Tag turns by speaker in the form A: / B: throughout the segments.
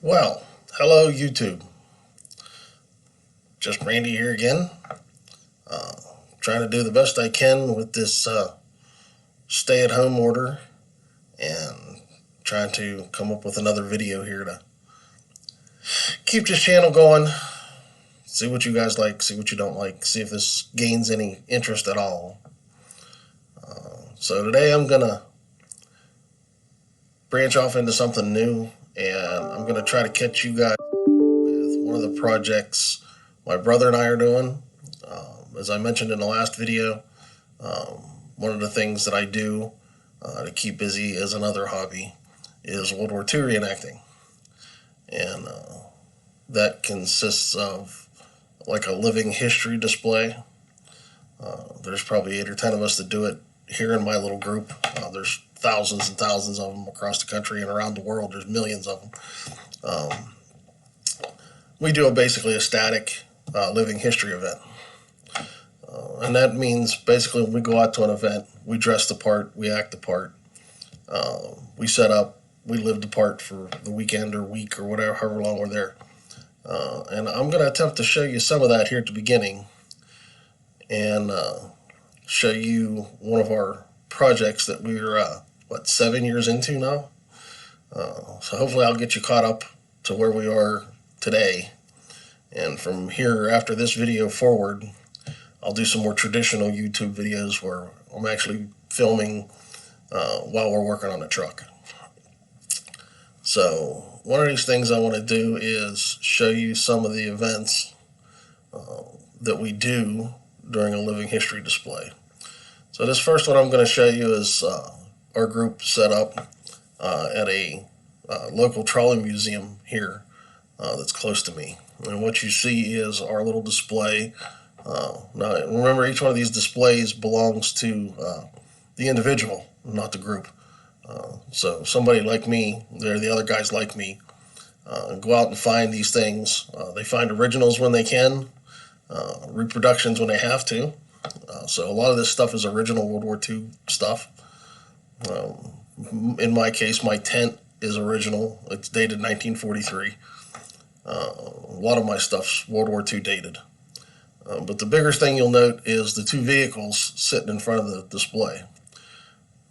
A: Well, hello YouTube. Just Randy here again. Trying to do the best I can with this stay-at-home order and trying to come up with another video here to keep this channel going. See what you guys like, see what you don't like, see if this gains any interest at all. So today I'm going to branch off into something new, and I'm going to try to catch you guys with one of the projects my brother and I are doing. As I mentioned in the last video, one of the things that I do to keep busy as another hobby is World War II reenacting. And that consists of like a living history display. There's probably 8 or 10 of us that do it here in my little group. There's thousands and thousands of them across the country and around the world. There's millions of them. We do basically a static living history event. And that means basically when we go out to an event, we dress the part, we act the part, we set up, we live the part for the weekend or week or whatever, however long we're there. And I'm going to attempt to show you some of that here at the beginning and show you one of our projects that we're, 7 years into now? So hopefully I'll get you caught up to where we are today. And from here, after this video forward, I'll do some more traditional YouTube videos where I'm actually filming while we're working on the truck. So one of these things I want to do is show you some of the events that we do during a living history display. So this first one I'm going to show you is our group set up at a local trolley museum here that's close to me. And what you see is our little display. Now remember, each one of these displays belongs to the individual, not the group. So somebody like me, they're the other guys like me, go out and find these things. They find originals when they can, reproductions when they have to. So a lot of this stuff is original World War II stuff. In my case, my tent is original. It's dated 1943. A lot of my stuff's World War II dated. But the bigger thing you'll note is the 2 vehicles sitting in front of the display.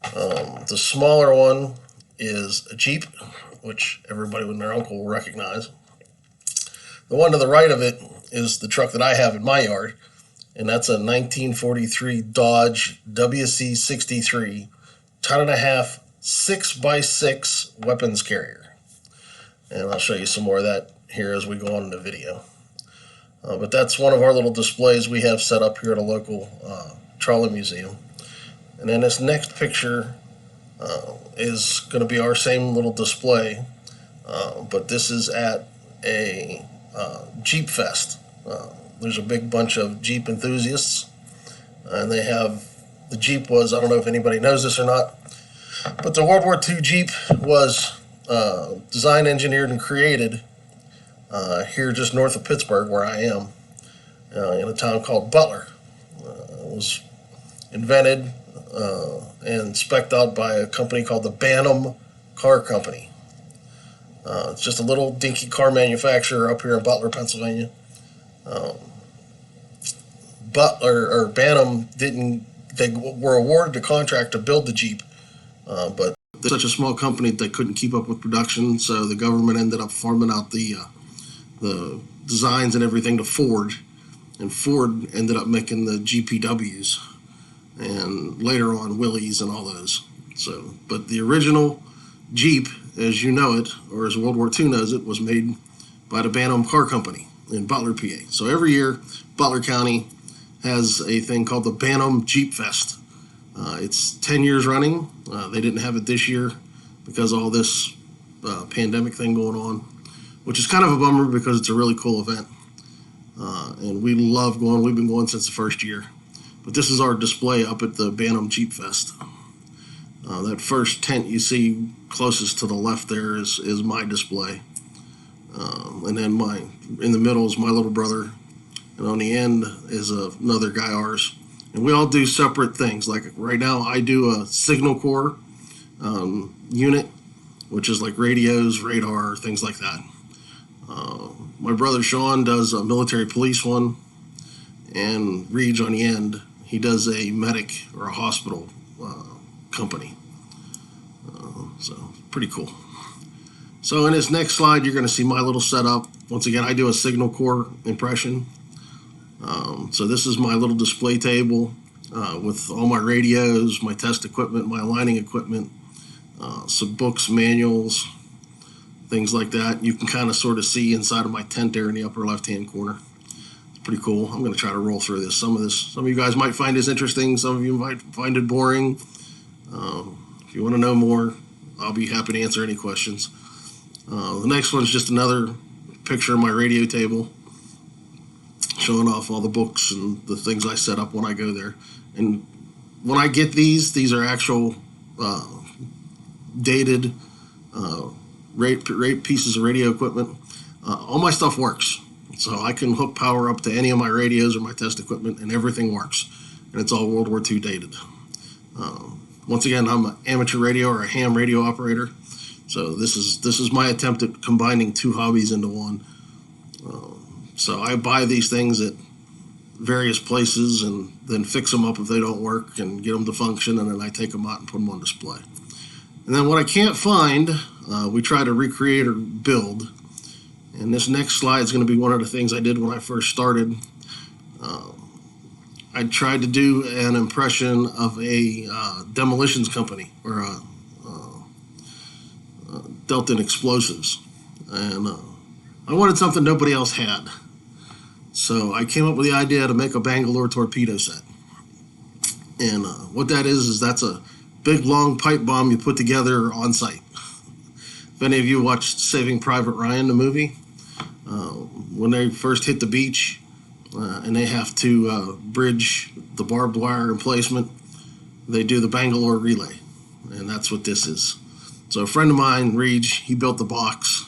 A: The smaller one is a Jeep, which everybody with their uncle will recognize. The one to the right of it is the truck that I have in my yard, and that's a 1943 Dodge WC63 ton-and-a-half 6x6 weapons carrier. And I'll show you some more of that here as we go on in the video. But that's one of our little displays we have set up here at a local trolley museum. And then this next picture is going to be our same little display, but this is at a Jeep Fest. There's a big bunch of Jeep enthusiasts, and they have, the Jeep was, I don't know if anybody knows this or not, but the World War II Jeep was designed, engineered, and created here just north of Pittsburgh, where I am, in a town called Butler. It was invented and spec'd out by a company called the Bantam Car Company. It's just a little dinky car manufacturer up here in Butler, Pennsylvania. Bantam they were awarded the contract to build the Jeep, but they're such a small company they couldn't keep up with production, so the government ended up farming out the designs and everything to Ford, and Ford ended up making the GPWs, and later on Willys and all those. So, but the original Jeep, as you know it, or as World War II knows it, was made by the Bantam Car Company in Butler, PA. So every year, Butler County has a thing called the Bantam Jeep Fest. It's 10 years running. They didn't have it this year because of all this pandemic thing going on, which is kind of a bummer because it's a really cool event. And we love going. We've been going since the first year. But this is our display up at the Bantam Jeep Fest. That first tent you see closest to the left there is my display. And then in the middle is my little brother. And on the end is another guy, ours. And we all do separate things. Like right now I do a signal corps unit, which is like radios, radar, things like that. My brother Sean does a military police one, and Reed on the end, he does a medic or a hospital company. So pretty cool. So in this next slide, you're going to see my little setup. Once again, I do a signal corps impression. So this is my little display table with all my radios, my test equipment, my aligning equipment, some books, manuals, things like that. You can kind of sort of see inside of my tent there in the upper left-hand corner. It's pretty cool. I'm going to try to roll through this. Some of you guys might find this interesting. Some of you might find it boring. If you want to know more, I'll be happy to answer any questions. The next one is just another picture of my radio table, showing off all the books and the things I set up when I go there. And when I get these are actual dated rate pieces of radio equipment. All my stuff works. So I can hook power up to any of my radios or my test equipment, and everything works. And it's all World War II dated. Once again, I'm an amateur radio or a ham radio operator. So this is my attempt at combining two hobbies into one. So I buy these things at various places and then fix them up if they don't work and get them to function, and then I take them out and put them on display. And then what I can't find, we try to recreate or build. And this next slide is going to be one of the things I did when I first started. I tried to do an impression of a demolitions company or a Delta Explosives, and I wanted something nobody else had. So I came up with the idea to make a Bangalore torpedo set. And what that is that's a big long pipe bomb you put together on site. If any of you watched Saving Private Ryan, the movie, when they first hit the beach and they have to bridge the barbed wire emplacement, they do the Bangalore relay, and that's what this is. So a friend of mine, Reed, he built the box.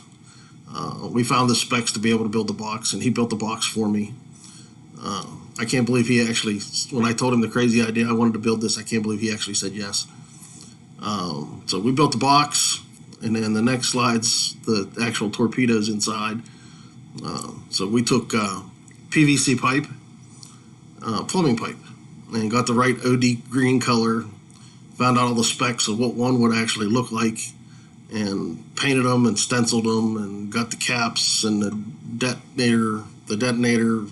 A: We found the specs to be able to build the box, and he built the box for me. I can't believe he actually, when I told him the crazy idea I wanted to build this, I can't believe he actually said yes. So we built the box, and then the next slide's the actual torpedoes inside. So we took PVC pipe, plumbing pipe, and got the right OD green color, found out all the specs of what one would actually look like, and painted them and stenciled them and got the caps and the detonator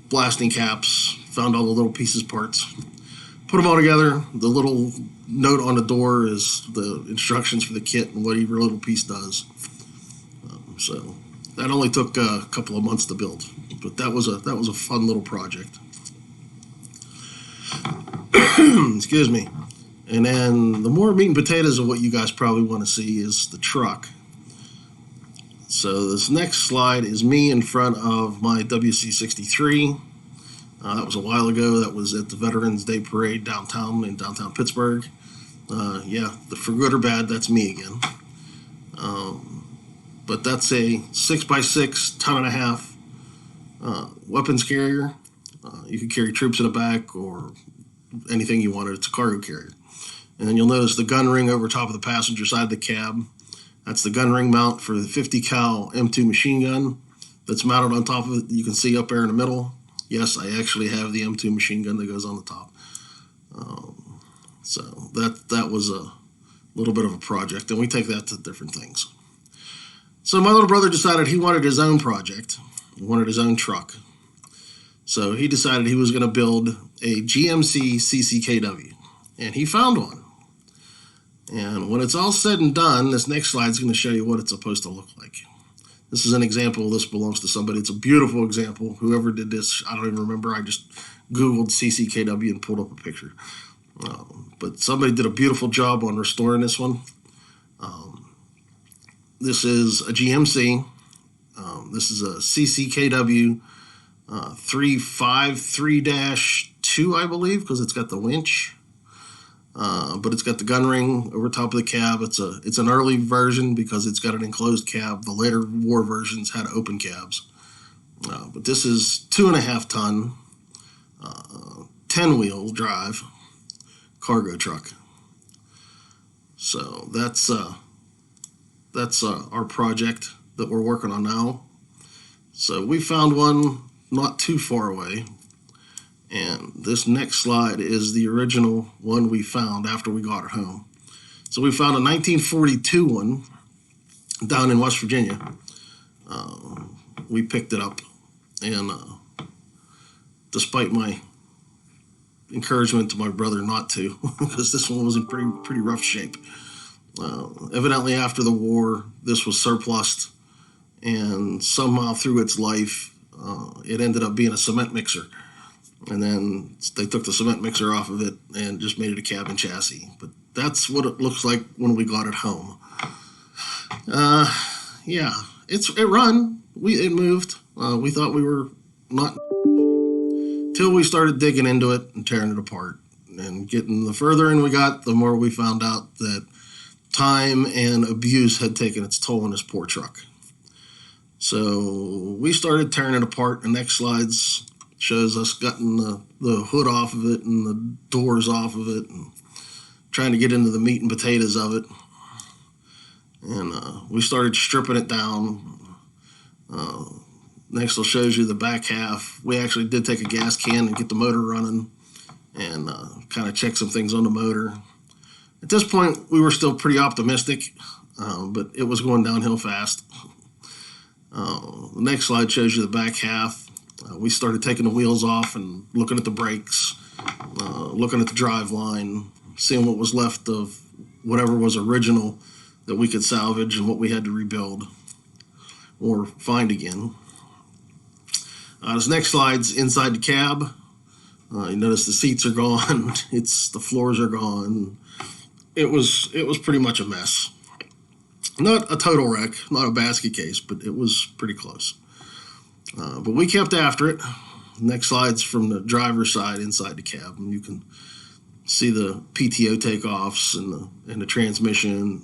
A: blasting caps, found all the little pieces, parts, put them all together. The little note on the door is the instructions for the kit and what every little piece does. So that only took a couple of months to build, but that was a fun little project. Excuse me. And then the more meat and potatoes of what you guys probably want to see is the truck. So this next slide is me in front of my WC-63. That was a while ago. That was at the Veterans Day Parade downtown in downtown Pittsburgh. Yeah, for good or bad, that's me again. But that's a 6x6, ton-and-a-half weapons carrier. You can carry troops in the back or anything you wanted. It's a cargo carrier. And then you'll notice the gun ring over top of the passenger side of the cab. That's the gun ring mount for the 50 cal M2 machine gun that's mounted on top of it. You can see up there in the middle. Yes, I actually have the M2 machine gun that goes on the top. So that was a little bit of a project, and we take that to different things. So my little brother decided he wanted his own project. He wanted his own truck. So he decided he was going to build a GMC CCKW, and he found one. And when it's all said and done, this next slide is going to show you what it's supposed to look like. This is an example. This belongs to somebody. It's a beautiful example. Whoever did this, I don't even remember. I just Googled CCKW and pulled up a picture. But somebody did a beautiful job on restoring this one. This is a GMC. This is a CCKW 353-2, I believe, because it's got the winch. But it's got the gun ring over top of the cab. It's an early version because it's got an enclosed cab. The later war versions had open cabs. But this is 2.5 ton, 10-wheel drive cargo truck. So that's our project. that we're working on now. So we found one not too far away. And this next slide is the original one we found after we got it home. So we found a 1942 one down in West Virginia. We picked it up, and despite my encouragement to my brother not to, because this one was in pretty rough shape. Evidently after the war, this was surplused, and somehow through its life, it ended up being a cement mixer. And then they took the cement mixer off of it and just made it a cabin chassis. But that's what it looks like when we got it home. Yeah, it run. It moved. We thought we were not, till we started digging into it and tearing it apart. And getting the further in we got, the more we found out that time and abuse had taken its toll on this poor truck. So we started tearing it apart. The next slides shows us getting the hood off of it and the doors off of it and trying to get into the meat and potatoes of it. And we started stripping it down. Next, it shows you the back half. We actually did take a gas can and get the motor running and kind of check some things on the motor. At this point, we were still pretty optimistic, but it was going downhill fast. The next slide shows you the back half. We started taking the wheels off and looking at the brakes, looking at the drive line, seeing what was left of whatever was original that we could salvage and what we had to rebuild or find again. This next slide's inside the cab. You notice the seats are gone. The floors are gone. It was pretty much a mess. Not a total wreck, not a basket case, but it was pretty close. But we kept after it. Next slide's from the driver's side inside the cab, and you can see the PTO takeoffs and the transmission,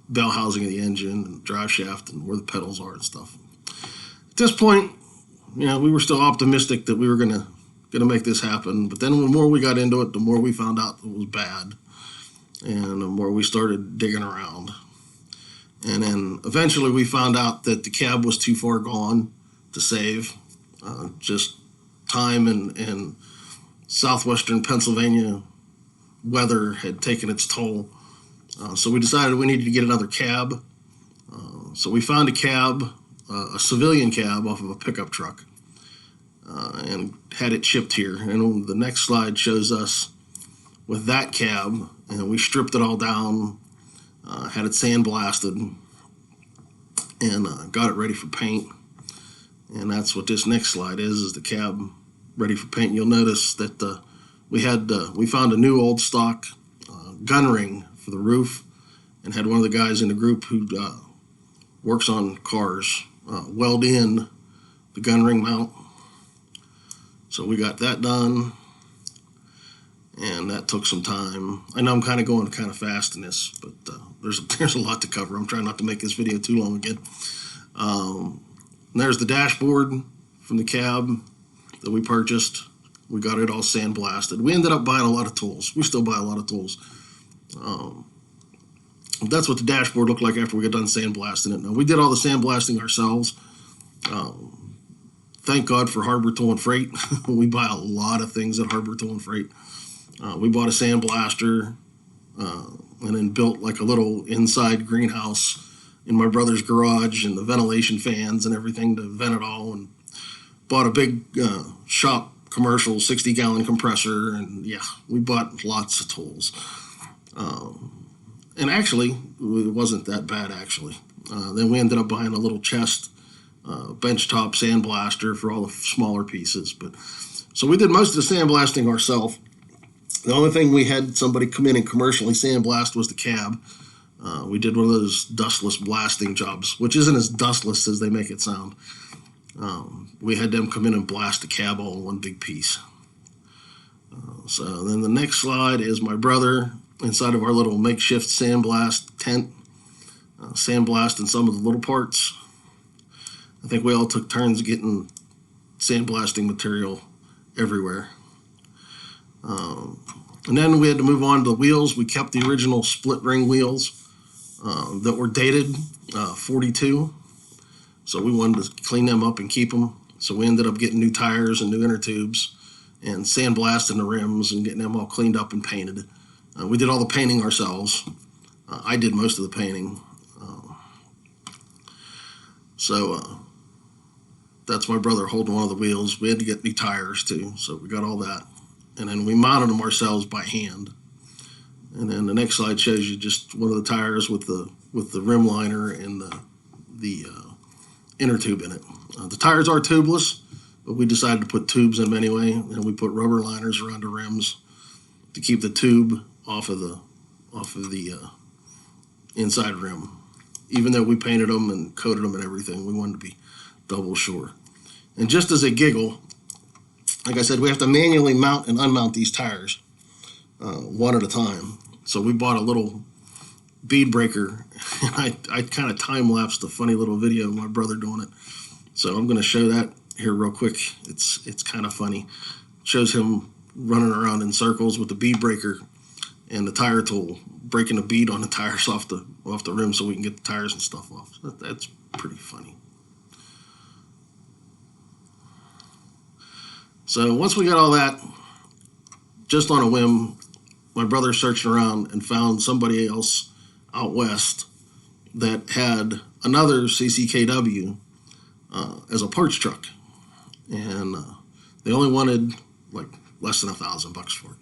A: bell housing of the engine, and drive shaft, and where the pedals are and stuff. At this point, we were still optimistic that we were gonna make this happen. But then the more we got into it, the more we found out it was bad, and the more we started digging around. And then eventually we found out that the cab was too far gone to save. Just time and southwestern Pennsylvania weather had taken its toll. So we decided we needed to get another cab. So we found a cab, a civilian cab off of a pickup truck, and had it shipped here. And the next slide shows us with that cab, and we stripped it all down, had it sandblasted, and got it ready for paint. And that's what this next slide is the cab ready for paint. You'll notice that we found a new old stock gun ring for the roof, and had one of the guys in the group who works on cars weld in the gun ring mount. So we got that done, and that took some time. I know I'm kind of going kind of fast in this, but there's a lot to cover. I'm trying not to make this video too long again. And there's the dashboard from the cab that we purchased. We got it all sandblasted. We ended up buying a lot of tools. We still buy a lot of tools. That's what the dashboard looked like after we got done sandblasting it. Now, we did all the sandblasting ourselves. Thank God for Harbor Tool and Freight. We buy a lot of things at Harbor Tool and Freight. We bought a sandblaster and then built like a little inside greenhouse in my brother's garage, and the ventilation fans and everything to vent it all, and bought a big shop commercial 60-gallon compressor, and we bought lots of tools. And actually, it wasn't that bad, actually. Then we ended up buying a little chest benchtop sandblaster for all the smaller pieces. So we did most of the sandblasting ourselves. The only thing we had somebody come in and commercially sandblast was the cab. We did one of those dustless blasting jobs, which isn't as dustless as they make it sound. We had them come in and blast the cab all in one big piece. So then the next slide is my brother inside of our little makeshift sandblast tent, sandblasting some of the little parts. I think we all took turns getting sandblasting material everywhere. And then we had to move on to the wheels. We kept the original split ring wheels that were dated 42. So we wanted to clean them up and keep them. So we ended up getting new tires and new inner tubes and sandblasting the rims and getting them all cleaned up and painted. We did all the painting ourselves. I did most of the painting. That's my brother holding one of the wheels. We had to get new tires too, so we got all that. And then we mounted them ourselves by hand. And then the next slide shows you just one of the tires with the rim liner and the inner tube in it. The tires are tubeless, but we decided to put tubes in them anyway, and we put rubber liners around the rims to keep the tube off of the inside rim. Even though we painted them and coated them and everything, we wanted to be double sure. And just as a giggle, like I said, we have to manually mount and unmount these tires one at a time. So we bought a little bead breaker, and I kind of time-lapsed a funny little video of my brother doing it. So I'm going to show that here real quick. It's kind of funny. It shows him running around in circles with the bead breaker and the tire tool, breaking a bead on the tires off the rim so we can get the tires and stuff off. So that's pretty funny. So once we got all that, just on a whim, my brother searched around and found somebody else out west that had another CCKW as a parts truck, and they only wanted like less than $1,000 for it,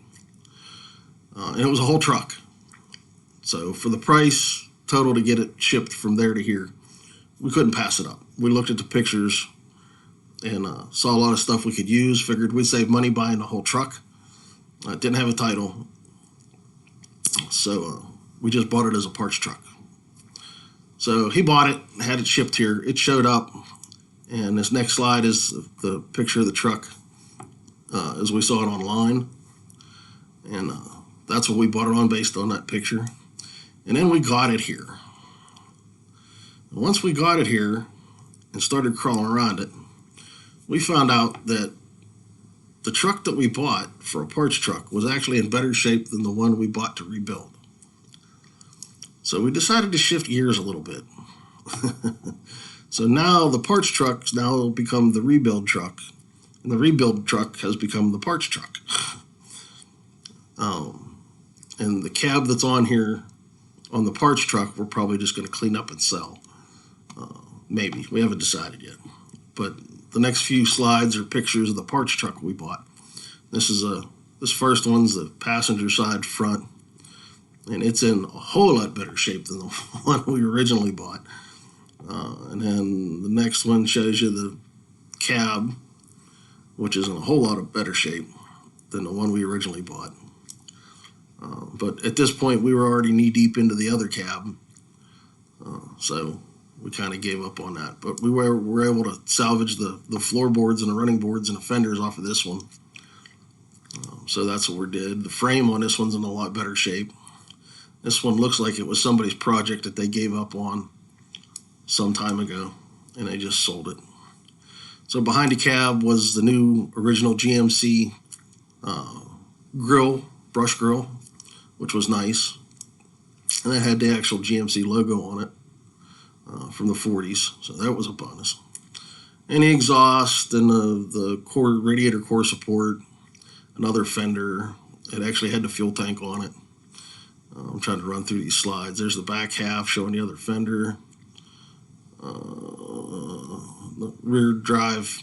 A: and it was a whole truck. So for the price total to get it shipped from there to here, we couldn't pass it up. We looked at the pictures and saw a lot of stuff we could use. Figured we'd save money buying the whole truck. It didn't have a title, so we just bought it as a parts truck. So he bought it, had it shipped here. It showed up, and this next slide is the picture of the truck as we saw it online, and that's what we bought it on based on that picture. And then we got it here. And once we got it here and started crawling around it, we found out that the truck that we bought for a parts truck was actually in better shape than the one we bought to rebuild. So we decided to shift gears a little bit. So now the parts truck's now become the rebuild truck, and the rebuild truck has become the parts truck. And the cab that's on here on the parts truck, we're probably just going to clean up and sell. Maybe. We haven't decided yet. But the next few slides are pictures of the parts truck we bought. This first one's the passenger side front, and it's in a whole lot better shape than the one we originally bought. And then the next one shows you the cab, which is in a whole lot of better shape than the one we originally bought. But at this point, we were already knee-deep into the other cab, so we kind of gave up on that. But we were able to salvage the floorboards and the running boards and the fenders off of this one. So that's what we did. The frame on this one's in a lot better shape. This one looks like it was somebody's project that they gave up on some time ago, and they just sold it. So behind the cab was the new original GMC brush grill, which was nice. And that had the actual GMC logo on it from the 40s, so that was a bonus. And the exhaust and the core radiator core support, another fender. It actually had the fuel tank on it. I'm trying to run through these slides. There's the back half showing the other fender. The rear drive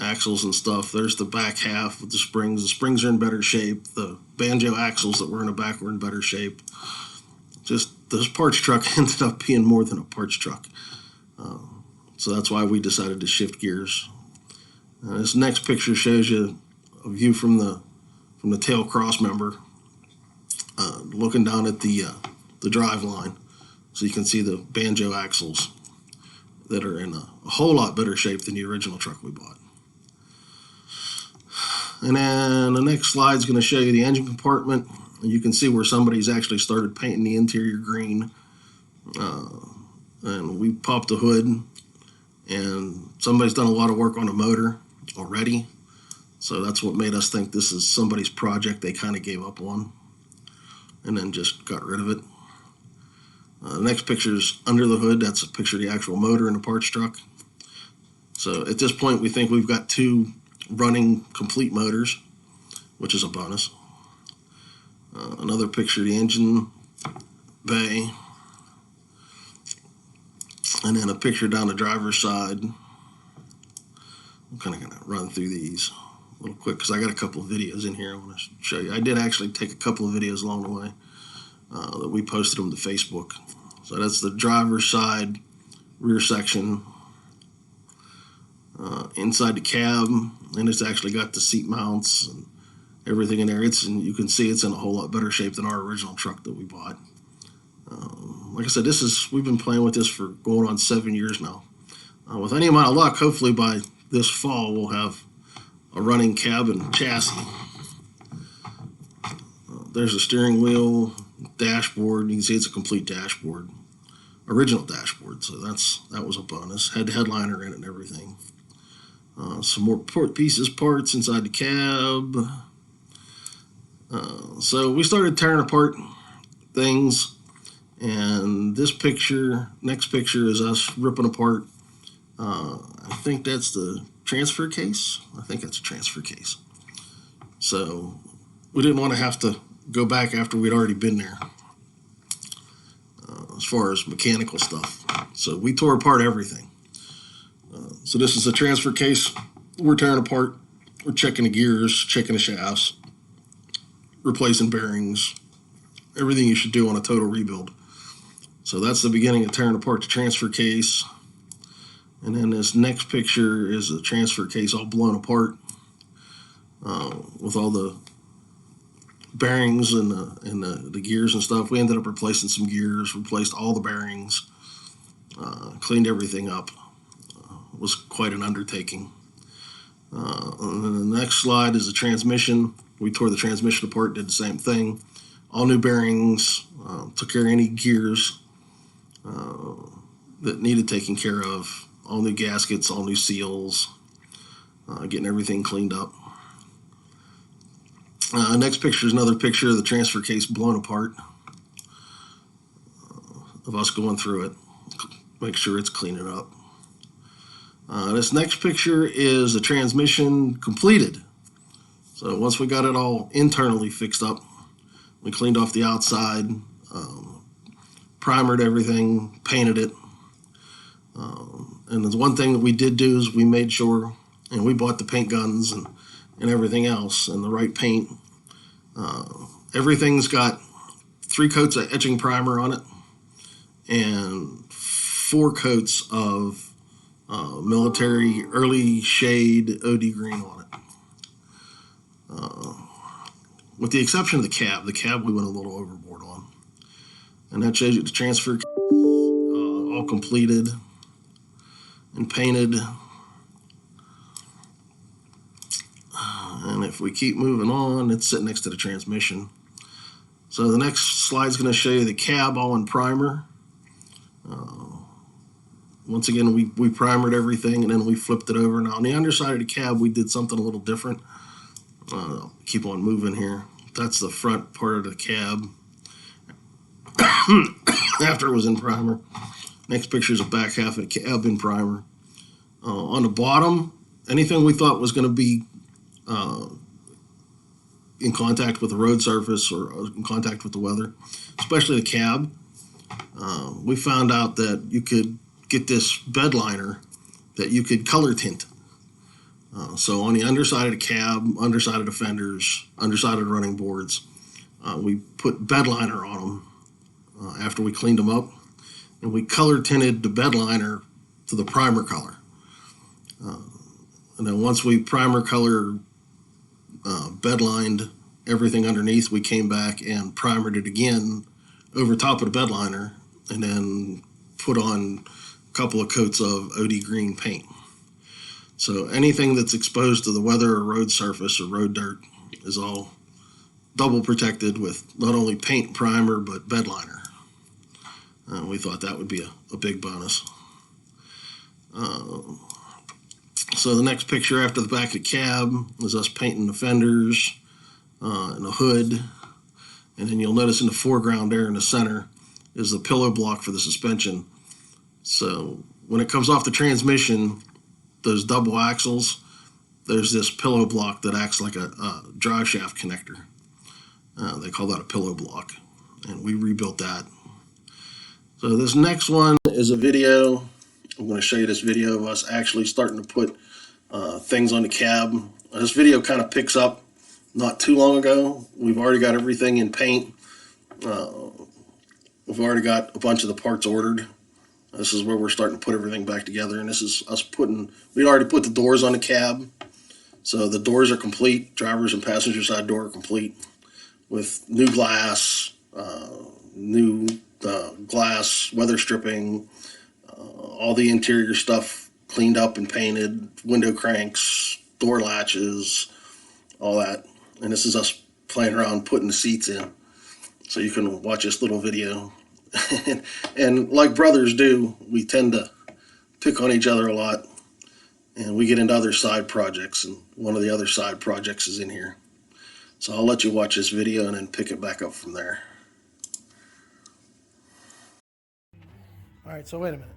A: axles and stuff. There's the back half with the springs. The springs are in better shape. The banjo axles that were in the back were in better shape. Just this parts truck ended up being more than a parts truck. So that's why we decided to shift gears. This next picture shows you a view from the tail cross member, looking down at the drive line. So you can see the banjo axles that are in a whole lot better shape than the original truck we bought. And then the next slide is going to show you the engine compartment. You can see where somebody's actually started painting the interior green. And we popped the hood, and somebody's done a lot of work on the motor already. So that's what made us think this is somebody's project they kind of gave up on and then just got rid of it. The next picture is under the hood. That's a picture of the actual motor in the parts truck. So at this point, we think we've got 2 running complete motors, which is a bonus. Another picture of the engine bay. And then a picture down the driver's side. I'm kind of going to run through these a little quick because I got a couple of videos in here I want to show you. I did actually take a couple of videos along the way that we posted them to Facebook. So that's the driver's side rear section. Inside the cab, and it's actually got the seat mounts and everything in there. And you can see it's in a whole lot better shape than our original truck that we bought. Like I said, we've been playing with this for going on 7 years now. With any amount of luck, hopefully by this fall we'll have a running cab and chassis. There's the steering wheel, dashboard. You can see it's a complete dashboard, original dashboard. So that was a bonus. Had the headliner in it and everything. Some more parts inside the cab. So we started tearing apart things, and next picture is us ripping apart. I think that's the transfer case. I think that's a transfer case. So we didn't want to have to go back after we'd already been there as far as mechanical stuff. So we tore apart everything. So this is a transfer case we're tearing apart. We're checking the gears, checking the shafts, replacing bearings, everything you should do on a total rebuild. So that's the beginning of tearing apart the transfer case. And then this next picture is the transfer case all blown apart with all the bearings and the gears and stuff. We ended up replacing some gears, replaced all the bearings, cleaned everything up. It was quite an undertaking. And then the next slide is the transmission. We tore the transmission apart, did the same thing. All new bearings, took care of any gears that needed taking care of. All new gaskets, all new seals, getting everything cleaned up. Next picture is another picture of the transfer case blown apart, of us going through it, make sure it's cleaning up. This next picture is the transmission completed. So once we got it all internally fixed up, we cleaned off the outside, primered everything, painted it. And the one thing that we did do is we made sure, and we bought the paint guns and everything else and the right paint. Everything's got 3 coats of etching primer on it and 4 coats of military early shade OD green on it. With the exception of the cab we went a little overboard on. And that shows you the transfer all completed and painted. And if we keep moving on, it's sitting next to the transmission. So the next slide is going to show you the cab all in primer. Once again, we primered everything and then we flipped it over. Now on the underside of the cab, we did something a little different. I'll keep on moving here. That's the front part of the cab after it was in primer. Next picture is the back half of the cab in primer. On the bottom, anything we thought was going to be in contact with the road surface or in contact with the weather, especially the cab, we found out that you could get this bed liner that you could color tint. So on the underside of the cab, underside of the fenders, underside of the running boards, we put bed liner on them after we cleaned them up, and we color tinted the bed liner to the primer color. And then once we primer color bed lined everything underneath, we came back and primered it again over top of the bed liner and then put on a couple of coats of OD green paint. So anything that's exposed to the weather or road surface or road dirt is all double protected with not only paint primer but bed liner. We thought that would be a big bonus. So the next picture after the back of the cab is us painting the fenders and the hood. And then you'll notice in the foreground there in the center is the pillow block for the suspension. So when it comes off the transmission, those double axles, there's this pillow block that acts like a drive shaft connector. They call that a pillow block, and we rebuilt that. So this next one is a video. I'm going to show you this video of us actually starting to put things on the cab. This video kind of picks up not too long ago. We've already got everything in paint. We've already got a bunch of the parts ordered. This is where we're starting to put everything back together, and this is us we already put the doors on the cab. So the doors are complete. Driver's and passenger side door are complete with new glass, glass, weather stripping, all the interior stuff cleaned up and painted, window cranks, door latches, all that. And this is us playing around putting the seats in. So you can watch this little video. And like brothers do, we tend to pick on each other a lot. And we get into other side projects, and one of the other side projects is in here. So I'll let you watch this video and then pick it back up from there.
B: All right, so wait a minute.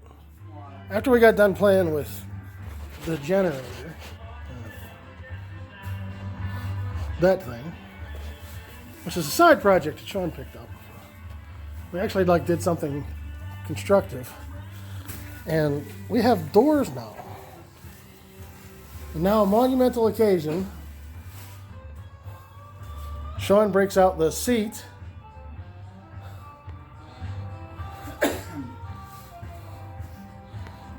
B: After we got done playing with the generator, that thing, which is a side project that Sean picked up, we actually did something constructive, and we have doors now. And now, a monumental occasion, Sean breaks out the seat.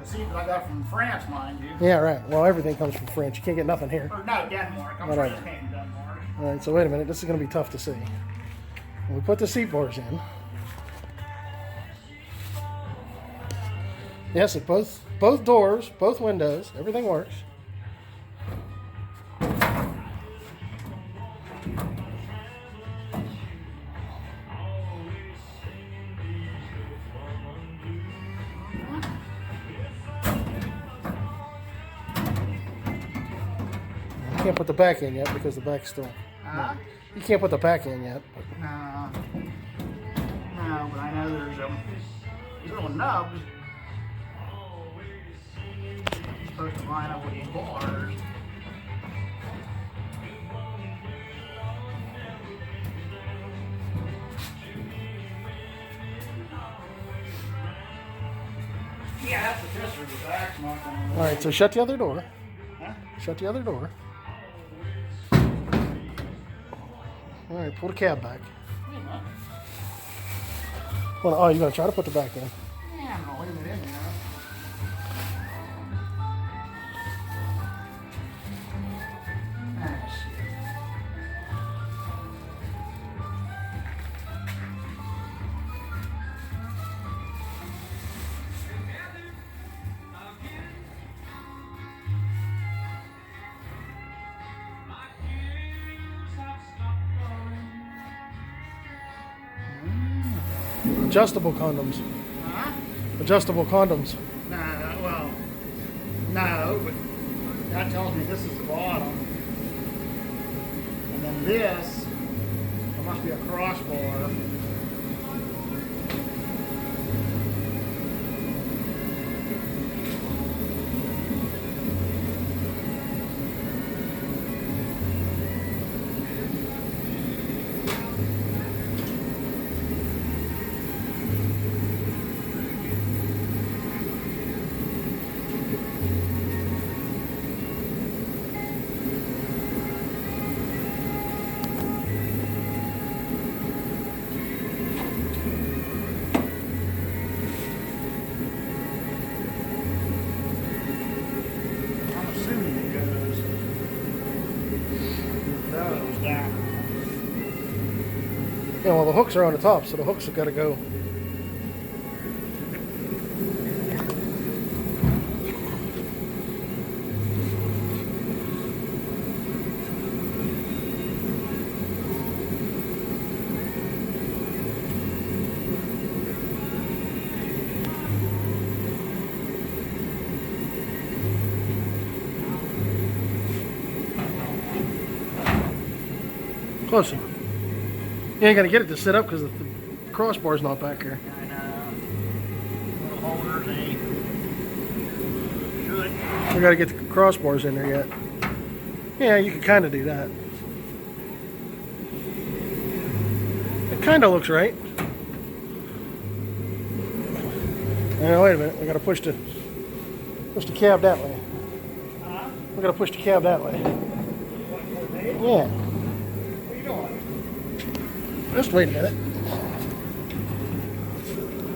C: Seat that I got from France, mind you.
B: Yeah, right. Well, everything comes from France. You can't get nothing here.
C: Or no, Denmark. I'm
B: Whatever.
C: France came from Denmark.
B: All right, so wait a minute. This is going to be tough to see. When we put the seat bars in. Yes, it both doors, both windows, everything works. You can't put the back in yet because the back's still.
C: Huh?
B: You can't put the back in yet.
C: No, but I know there's these little nubs supposed to line up with these bars. Yeah, that's the tester. The back's not going to.
B: All right, so shut the other door.
C: Huh?
B: Shut the other door. All right, pull the cab back. Well, oh, you're going to try to put the back in.
C: Yeah, I'm going to leave it in there. Ah, shit.
B: Adjustable condoms.
C: Huh?
B: Adjustable condoms.
C: Well, no, but that tells me this is the bottom. And then this, there must be a crossbar. I'm assuming it goes down.
B: Yeah, well, the hooks are on the top, so the hooks have got to go. Closer. You ain't got to get it to sit up because the crossbar's not back here.
C: I know.
B: We got to get the crossbars in there yet. Yeah, you can kind of do that. It kind of looks right. Now wait a minute. We got to push the cab that way. We got to push the cab that way. Yeah.
C: What are you doing?
B: Just wait a minute.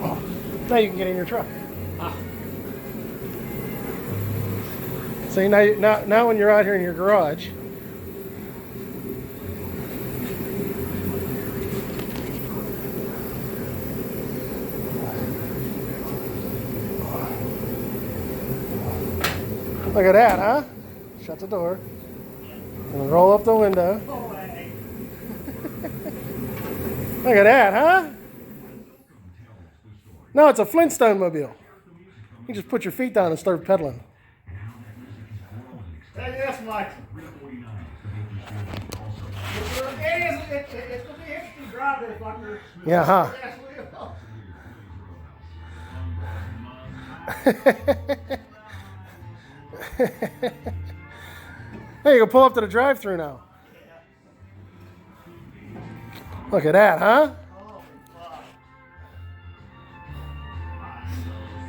B: Oh, now you can get in your truck. See, now when you're out here in your garage, look at that, huh? Shut the door. And roll up the window. Look at that, huh? No, it's a Flintstone mobile. You just put your feet down and start pedaling.
C: That's much. It's going to be interesting to drive this fucker.
B: Yeah, huh? Hey, you can pull up to the drive-thru now. Look at that, huh?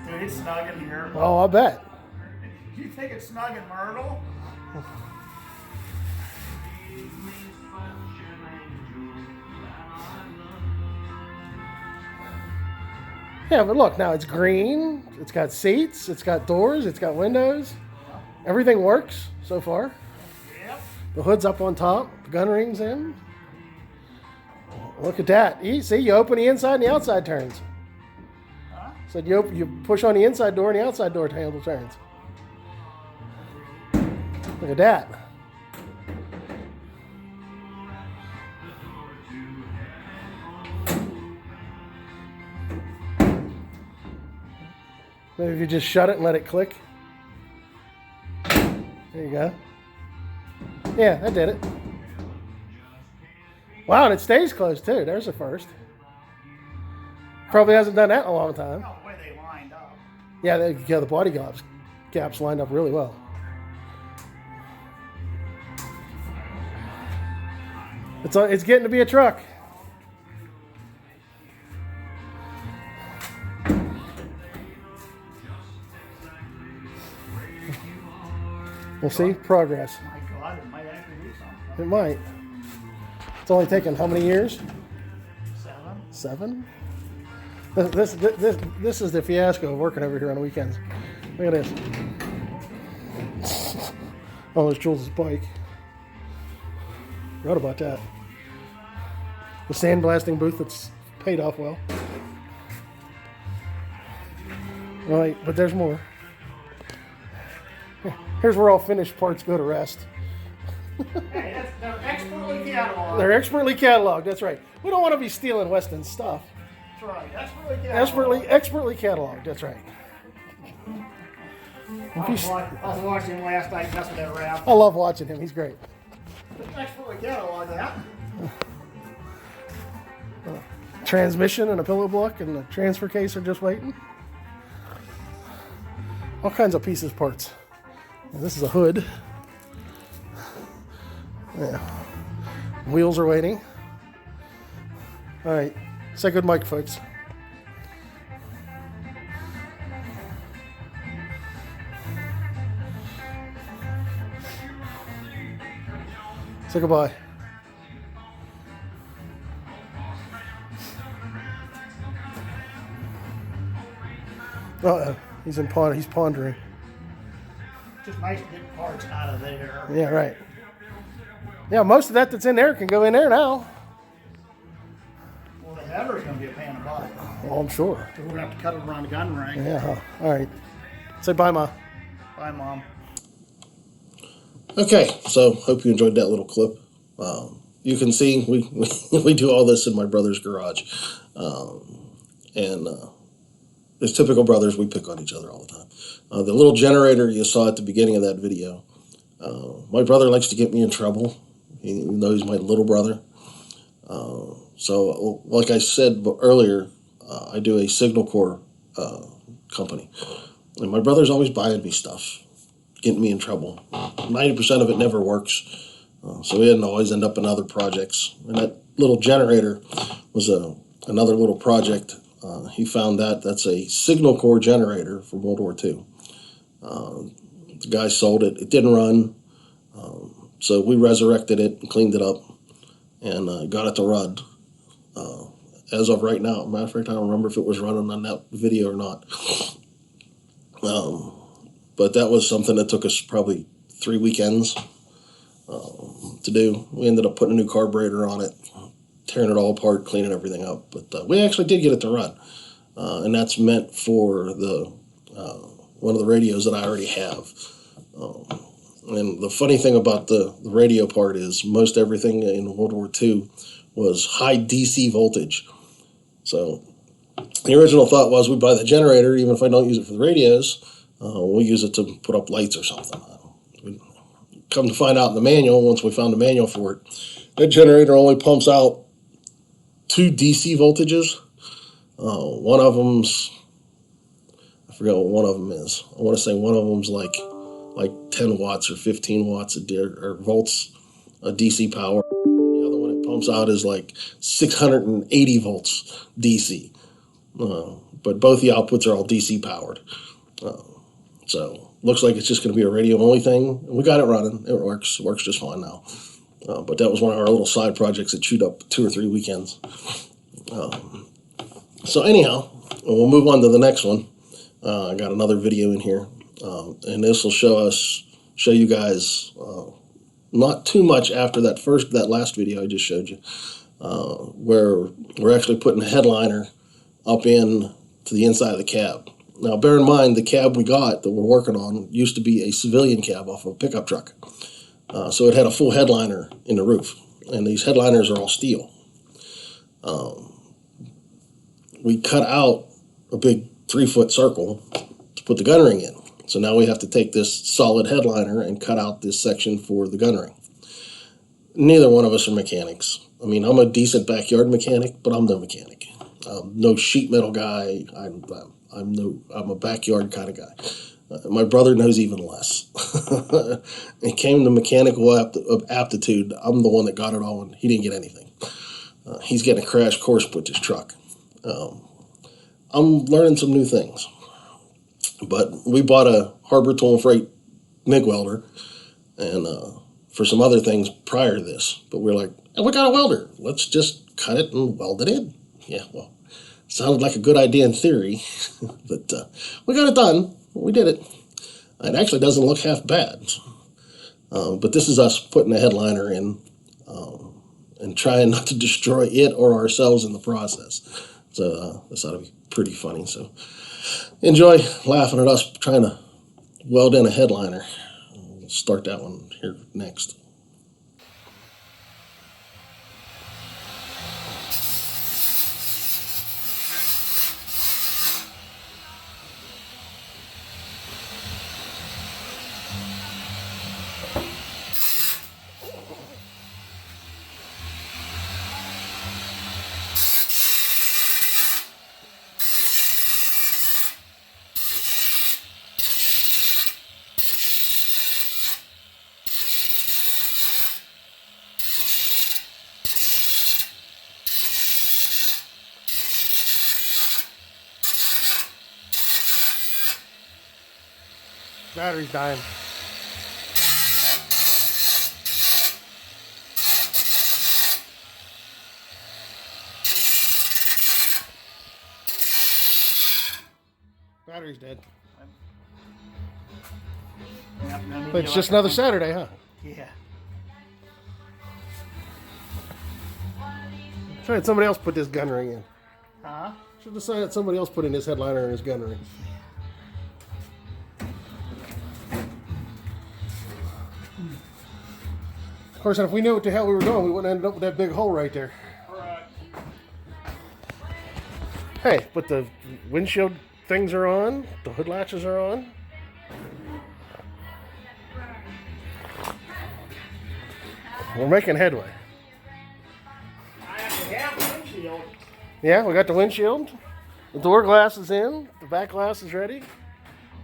C: Dude, it's snug in here.
B: Oh, I bet.
C: You think it's snug in Myrtle?
B: Yeah, but look, now it's green. It's got seats. It's got doors. It's got windows. Everything works so far.
C: Yep.
B: The hood's up on top. The gun ring's in. Look at that. See, you open the inside and the outside turns.
C: Huh?
B: So you push on the inside door and the outside door handle turns. Look at that. Maybe if you just shut it and let it click. There you go. Yeah, that did it. Wow, and it stays closed too. There's the first. Probably hasn't done that in a long time.
C: No, the way they lined up.
B: Yeah, the body gaps lined up really well. It's getting to be a truck. We'll see progress.
C: My God, it might actually do something.
B: It might. It's only taken how many years?
C: 7.
B: 7? This is the fiasco of working over here on the weekends. Look at this. Oh, there's Jules' bike. Forgot about that. The sandblasting booth that's paid off well. All right, but there's more. Here's where all finished parts go to rest.
C: Hey, they're expertly cataloged.
B: They're expertly cataloged, that's right. We don't want to be stealing Weston's stuff.
C: That's right. Expertly cataloged.
B: Expertly cataloged, that's right.
C: I was watching him last night messing that rap.
B: I love watching him, he's great.
C: Expertly cataloged that.
B: Transmission and a pillow block and the transfer case are just waiting. All kinds of pieces, parts. And this is a hood. Yeah. Wheels are waiting. All right. Say good mic, folks. Say goodbye. Uh-oh. He's pondering.
C: Just nice to get parts out of there.
B: Yeah, right. Yeah, most of that's in there can go in there now.
C: Well, the header's going to be a pain in the butt.
B: Well, I'm sure.
C: So we're going to have to cut it around the gun ring.
B: Yeah, huh. All right. Say bye, Ma.
C: Bye, Mom.
A: Okay, so hope you enjoyed that little clip. You can see we do all this in my brother's garage. As typical brothers, we pick on each other all the time. The little generator you saw at the beginning of that video, my brother likes to get me in trouble, even though he's my little brother. So, like I said earlier, I do a Signal Corps company. And my brother's always buying me stuff. getting me in trouble. 90% of it never works. So we didn't always end up in other projects. And that little generator was another little project. He found that's a signal corps generator from World War II. The guy sold it. It didn't run. So we resurrected it and cleaned it up and got it to run. As of right now, matter of fact, I don't remember if it was running on that video or not. But that was something that took us probably 3 weekends to do. We ended up putting a new carburetor on it, tearing it all apart, cleaning everything up. But we actually did get it to run, and that's meant for the one of the radios that I already have. And the funny thing about the radio part is most everything in World War II was high DC voltage. So the original thought was we'd buy the generator, even if I don't use it for the radios, we'll use it to put up lights or something. Come to find out in the manual, once we found the manual for it, that generator only pumps out 2 DC voltages. One of them's, I forget what one of them is. I want to say one of them's like 10 watts or 15 watts or volts of DC power. The other one it pumps out is like 680 volts DC. But both the outputs are all DC powered. So looks like it's just going to be a radio only thing. We got it running. It works just fine now. But that was one of our little side projects that chewed up 2 or 3 weekends. So anyhow, we'll move on to the next one. I got another video in here, and this will show you guys not too much after that last video I just showed you, where we're actually putting a headliner up in to the inside of the cab. Now, bear in mind, the cab we got that we're working on used to be a civilian cab off of a pickup truck. So it had a full headliner in the roof, and these headliners are all steel. We cut out a big 3-foot circle to put the gun ring in. So now we have to take this solid headliner and cut out this section for the gun ring. Neither one of us are mechanics. I mean, I'm a decent backyard mechanic, but I'm no mechanic. No sheet metal guy. I'm a backyard kind of guy. My brother knows even less. It came to mechanical aptitude. I'm the one that got it all, and he didn't get anything. He's getting a crash course with his truck. I'm learning some new things. But we bought a Harbor Tool and Freight MIG welder, and for some other things prior to this. But we're like, hey, we got a welder. Let's just cut it and weld it in. Yeah, well, sounded like a good idea in theory, but we got it done. We did it. It actually doesn't look half bad. But this is us putting a headliner in and trying not to destroy it or ourselves in the process. So this ought to be pretty funny. So enjoy laughing at us trying to weld in a headliner. We'll start that one here next.
B: Battery's dying. Battery's dead. But it's just another Saturday, huh?
C: Yeah.
B: Should have had somebody else put this gun ring in.
C: Huh?
B: Should have decided somebody else put in his headliner and his gun ring. Of course, if we knew what the hell we were doing, we wouldn't end up with that big hole right there.
C: Alright.
B: Hey, but the windshield things are on, the hood latches are on. We're making headway.
C: I have to have the windshield.
B: Yeah, we got the windshield. The door glass is in. The back glass is ready.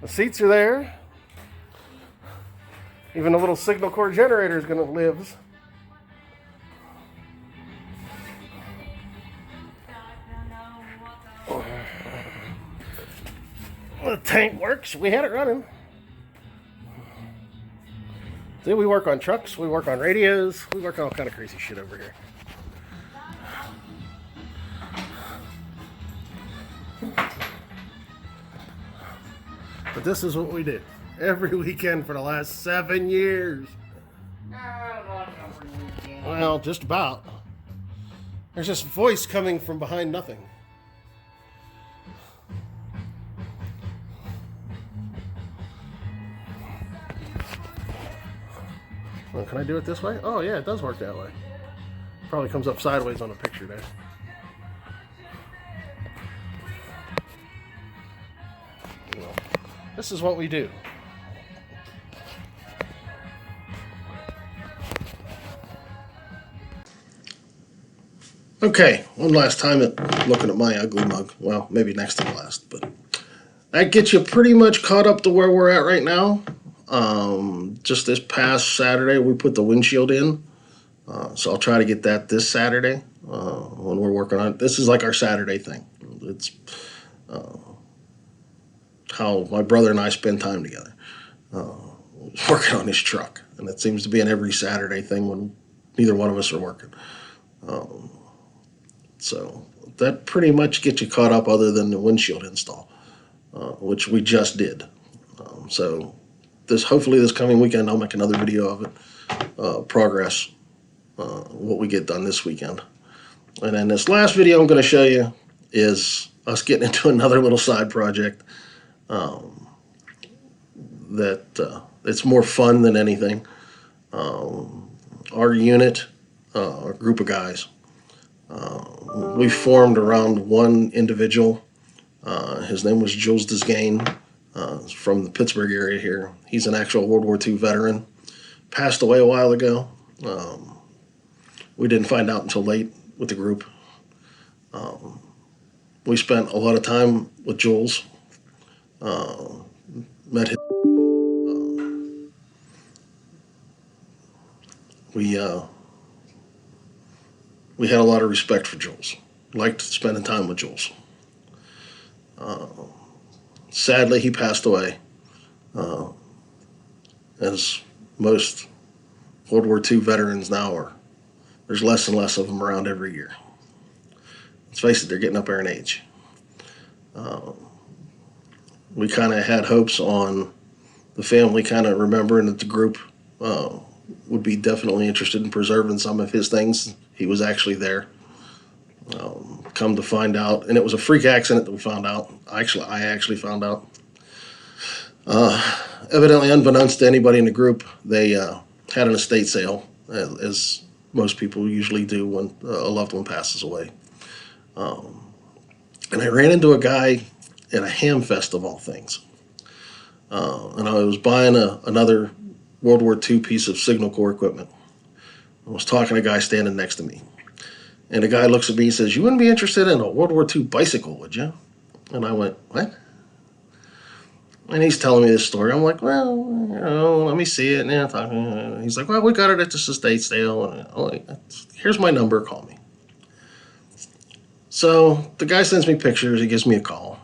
B: The seats are there. Even the little signal core generator is going to live. The tank works. We had it running. See, we work on trucks. We work on radios. We work on all kind of crazy shit over here. But this is what we do every weekend for the last 7 years. Well, just about. There's this voice coming from behind nothing. Well, can I do it this way? Oh yeah, it does work that way. Probably comes up sideways on the picture there. Well, this is what we do. Okay, one last time at looking at my ugly mug. Well, maybe next to the last, but that gets you pretty much caught up to where we're at right now. Just this past Saturday, we put the windshield in. So I'll try to get that this Saturday when we're working on it. This is like our Saturday thing. It's how my brother and I spend time together, working on his truck. And it seems to be an every Saturday thing when neither one of us are working. So that pretty much gets you caught up other than the windshield install, which we just did. So hopefully this coming weekend, I'll make another video of it, progress, what we get done this weekend. And then this last video I'm going to show you is us getting into another little side project that it's more fun than anything. Our unit, a group of guys, we formed around one individual. His name was Jules Desgain, from the Pittsburgh area here. He's an actual World War II veteran. Passed away a while ago. We didn't find out until late with the group. We spent a lot of time with Jules. Met him. We had a lot of respect for Jules. Liked spending time with Jules. Sadly, he passed away, as most World War II veterans now are. There's less and less of them around every year. Let's face it, they're getting up there in age. We kind of had hopes on the family kind of remembering that the group would be definitely interested in preserving some of his things. He was actually there. Come to find out, and it was a freak accident that we found out. I actually found out. Evidently, unbeknownst to anybody in the group, they had an estate sale, as most people usually do when a loved one passes away. And I ran into a guy at a ham fest of all things. And I was buying another World War II piece of signal corps equipment. I was talking to a guy standing next to me. And the guy looks at me and says, "You wouldn't be interested in a World War II bicycle, would you?" And I went, "What?" And he's telling me this story. I'm like, "Well, let me see it." And he's like, "Well, we got it at this estate sale. And I'm like, here's my number, call me." So the guy sends me pictures. He gives me a call.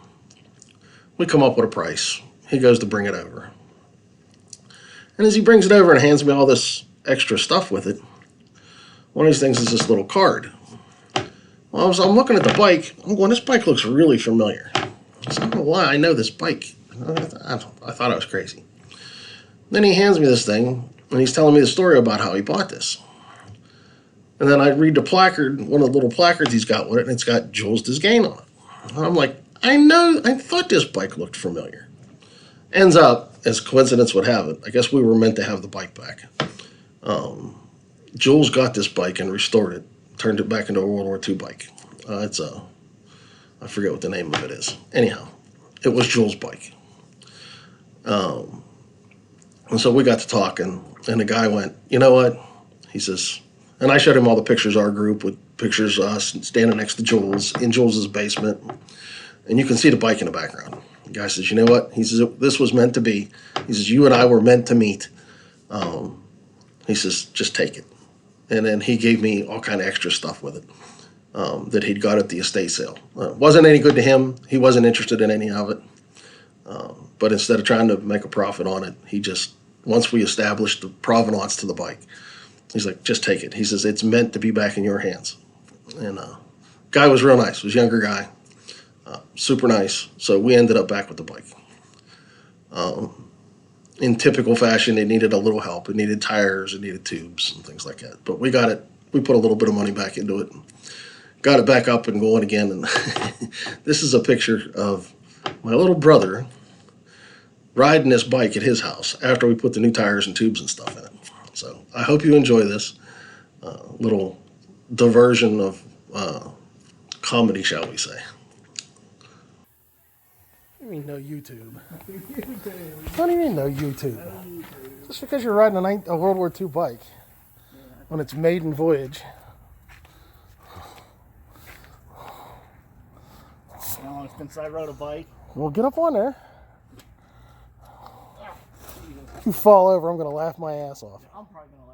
B: We come up with a price. He goes to bring it over. And as he brings it over and hands me all this extra stuff with it, one of these things is this little card. Well, I'm looking at the bike. I'm going, this bike looks really familiar. I don't know why I know this bike. I thought I was crazy. Then he hands me this thing, and he's telling me the story about how he bought this. And then I read the placard, one of the little placards he's got with it, and it's got Jules Desgain on it. And I'm like, I thought this bike looked familiar. Ends up, as coincidence would have it, I guess we were meant to have the bike back. Jules got this bike and restored it, turned it back into a World War II bike. I forget what the name of it is. Anyhow, it was Jules' bike. And so we got to talking, and the guy went, "You know what?" He says, and I showed him all the pictures of our group with pictures of us standing next to Jules in Jules' basement, and you can see the bike in the background. The guy says, "You know what?" He says, "This was meant to be." He says, "You and I were meant to meet.
A: He says, just take it. And then he gave me all kind of extra stuff with it that he'd got at the estate sale. Wasn't any good to him. He wasn't interested in any of it. But instead of trying to make a profit on it, he just, once we established the provenance to the bike, he's like, just take it. He says, it's meant to be back in your hands. And guy was real nice. Was a younger guy. Super nice. So we ended up back with the bike. In typical fashion, it needed a little help. It needed tires, it needed tubes and things like that. But we got it. We put a little bit of money back into it. And got it back up and going again. And this is a picture of my little brother riding this bike at his house after we put the new tires and tubes and stuff in it. So I hope you enjoy this little diversion of comedy, shall we say.
B: What do you mean no YouTube? What do you mean no YouTube? Just because you're riding a World War II bike on its maiden voyage.
C: You know, since I rode a bike.
B: Well, get up on there. If you fall over, I'm going to laugh my ass off.
C: I'm probably going to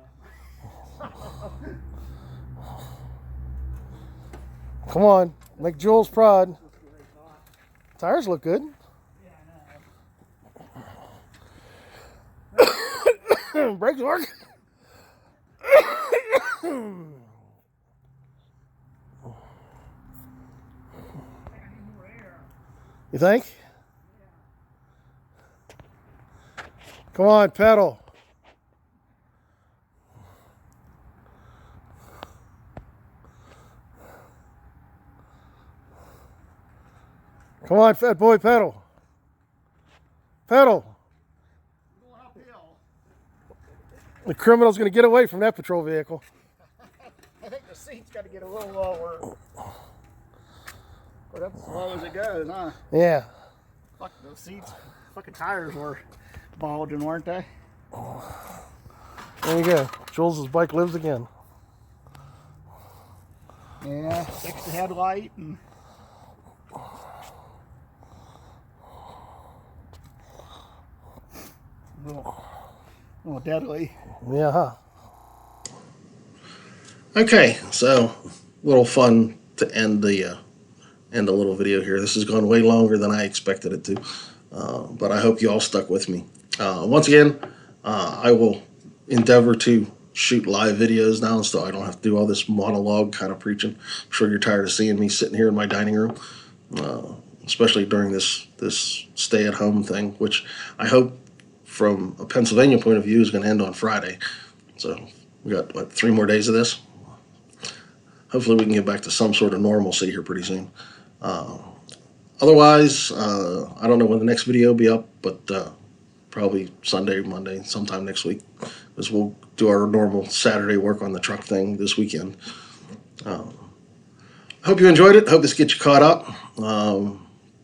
C: laugh.
B: Come on, make Jules proud. Tires look good. Brakes work. You think? Come on, pedal. Come on, fat boy, pedal. Pedal.
C: Going uphill.
B: The criminal's going to get away from that patrol vehicle.
C: I think the seat's got to get a little lower. But that's as low as it goes, huh?
B: Yeah.
C: Fuck, those seats, fucking tires were bulging, weren't they?
B: There you go. Jules' bike lives again.
C: Yeah, fix the headlight and... A little deadly.
B: Yeah, huh?
A: Okay, so a little fun to end the little video here. This has gone way longer than I expected it to, but I hope you all stuck with me. Once again, I will endeavor to shoot live videos now, so I don't have to do all this monologue kind of preaching. I'm sure you're tired of seeing me sitting here in my dining room, especially during this stay-at-home thing, which I hope, from a Pennsylvania point of view, is going to end on Friday. So we got, what, 3 more days of this? Hopefully we can get back to some sort of normalcy here pretty soon. Otherwise, I don't know when the next video will be up, but probably Sunday or Monday, sometime next week, because we'll do our normal Saturday work on the truck thing this weekend. Hope you enjoyed it. Hope this gets you caught up.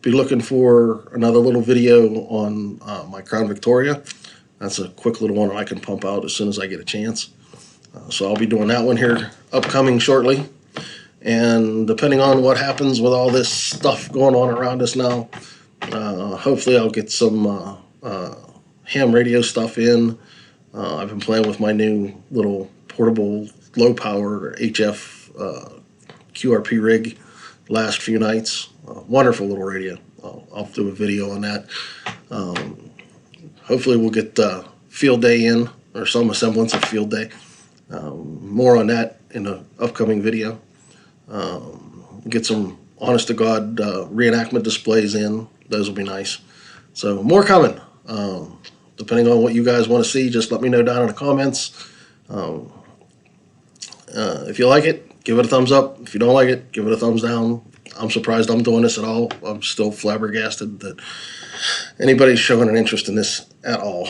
A: Be looking for another little video on my Crown Victoria. That's a quick little one I can pump out as soon as I get a chance. So I'll be doing that one here upcoming shortly. And depending on what happens with all this stuff going on around us now, hopefully I'll get some ham radio stuff in. I've been playing with my new little portable low power HF QRP rig last few nights. Wonderful little radio. I'll do a video on that. Hopefully we'll get field day in, or some semblance of field day. More on that in the upcoming video. Get some honest to God reenactment displays in. Those will be nice. So more coming. Depending on what you guys want to see, just let me know down in the comments. If you like it, give it a thumbs up. If you don't like it, give it a thumbs down. I'm surprised I'm doing this at all. I'm still flabbergasted that anybody's showing an interest in this at all.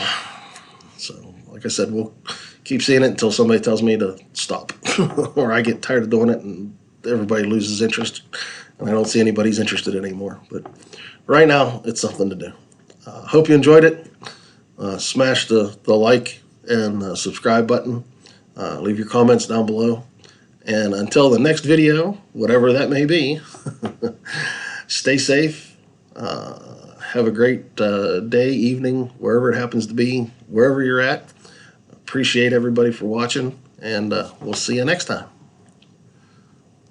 A: So, like I said, we'll keep seeing it until somebody tells me to stop. Or I get tired of doing it and everybody loses interest and I don't see anybody's interested anymore. But right now, it's something to do. Hope you enjoyed it. Smash the like and subscribe button. Leave your comments down below. And until the next video, whatever that may be, stay safe. Have a great day, evening, wherever it happens to be, wherever you're at. appreciate everybody for watching, and we'll see you next time.